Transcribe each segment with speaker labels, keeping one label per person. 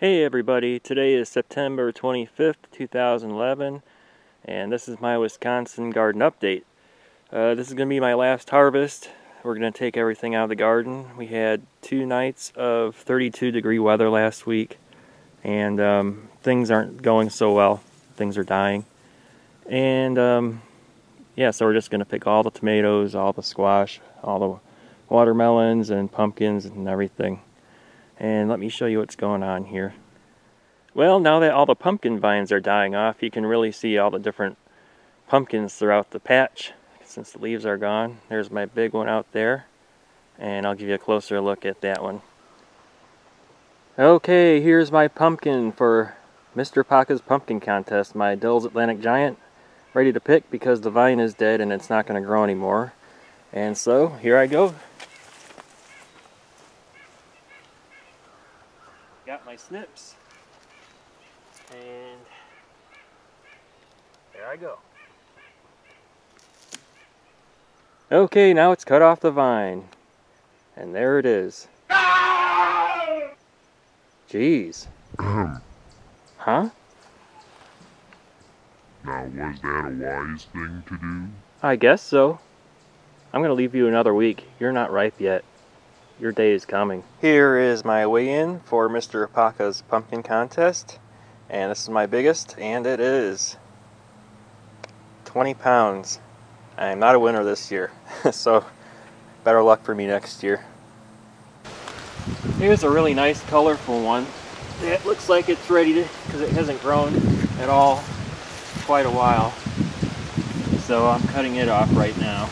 Speaker 1: Hey everybody, today is September 25th, 2011, and this is my Wisconsin garden update. This is going to be my last harvest. We're going to take everything out of the garden. We had 2 nights of 32-degree weather last week, and things aren't going so well. Things are dying. And yeah, so we're just going to pick all the tomatoes, all the squash, all the watermelons and pumpkins and everything. And let me show you what's going on here. Well, now that all the pumpkin vines are dying off, you can really see all the different pumpkins throughout the patch since the leaves are gone. There's my big one out there, and I'll give you a closer look at that one. Okay, here's my pumpkin for Mr. Paca's Pumpkin Contest, my Dill's Atlantic Giant, ready to pick because the vine is dead and it's not going to grow anymore. And so, here I go. Got my snips, and there I go. Okay, now it's cut off the vine, and there it is. Jeez. Huh?
Speaker 2: Now, was that a wise thing to do?
Speaker 1: I guess so. I'm going to leave you another week. You're not ripe yet. Your day is coming. Here is my weigh-in for Mr. Paca's Pumpkin Contest. And this is my biggest, and it is 20 pounds. I'm not a winner this year, so better luck for me next year. Here's a really nice colorful one. It looks like it's ready to, because it hasn't grown at all for quite a while. So I'm cutting it off right now.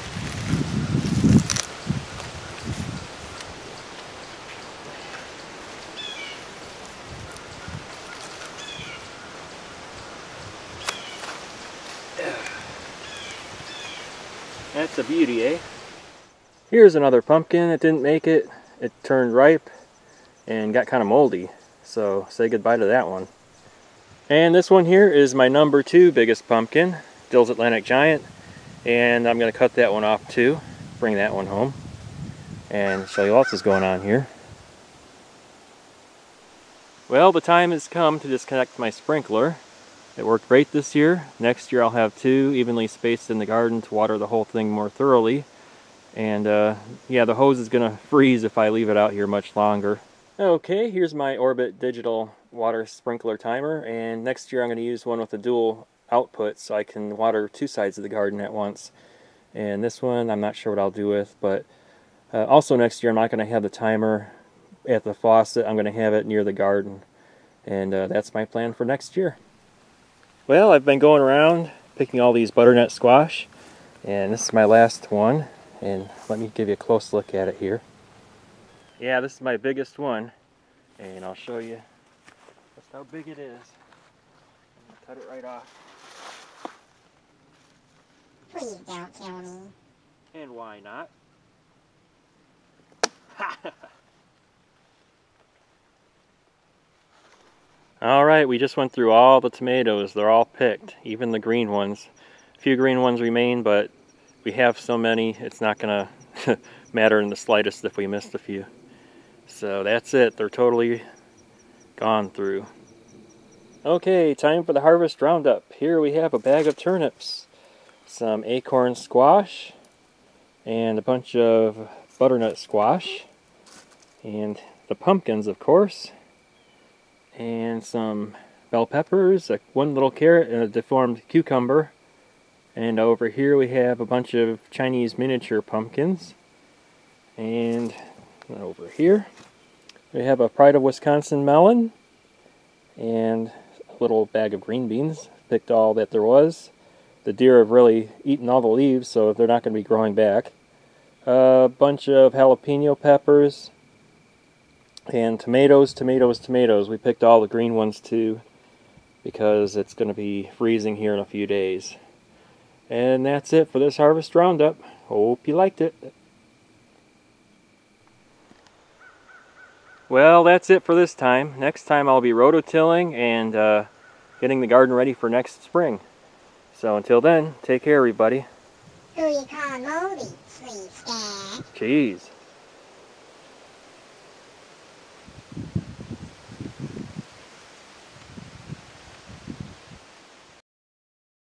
Speaker 1: That's a beauty, eh? Here's another pumpkin that didn't make it. It turned ripe and got kind of moldy. So say goodbye to that one. And this one here is my number 2 biggest pumpkin, Dill's Atlantic Giant. And I'm going to cut that one off too. Bring that one home. And show you what else is going on here. Well, the time has come to disconnect my sprinkler. It worked great this year. Next year I'll have 2 evenly spaced in the garden to water the whole thing more thoroughly. And yeah, the hose is going to freeze if I leave it out here much longer. Okay, here's my Orbit digital water sprinkler timer. And next year I'm going to use one with a dual output so I can water 2 sides of the garden at once. And this one I'm not sure what I'll do with, but also next year I'm not going to have the timer at the faucet. I'm going to have it near the garden. And that's my plan for next year. Well, I've been going around picking all these butternut squash, and this is my last one, and let me give you a close look at it here. Yeah, this is my biggest one, and I'll show you just how big it is. I'm gonna cut it right off.
Speaker 3: Please don't kill me.
Speaker 1: And why not? Alright, we just went through all the tomatoes. They're all picked, even the green ones. A few green ones remain, but we have so many, it's not going to matter in the slightest if we missed a few. So that's it. They're totally gone through. Okay, time for the harvest roundup. Here we have a bag of turnips, some acorn squash, and a bunch of butternut squash, and the pumpkins, of course. And some bell peppers, one little carrot, and a deformed cucumber. And over here we have a bunch of Chinese miniature pumpkins. And over here we have a Pride of Wisconsin melon and a little bag of green beans. Picked all that there was. The deer have really eaten all the leaves, so they're not going to be growing back. A bunch of jalapeno peppers. And tomatoes. We picked all the green ones too because it's going to be freezing here in a few days. And that's it for this harvest roundup. Hope you liked it. Well, that's it for this time. Next time I'll be rototilling and getting the garden ready for next spring. So until then, take care everybody.
Speaker 3: Who you call moldy, sweet scat?
Speaker 1: Jeez.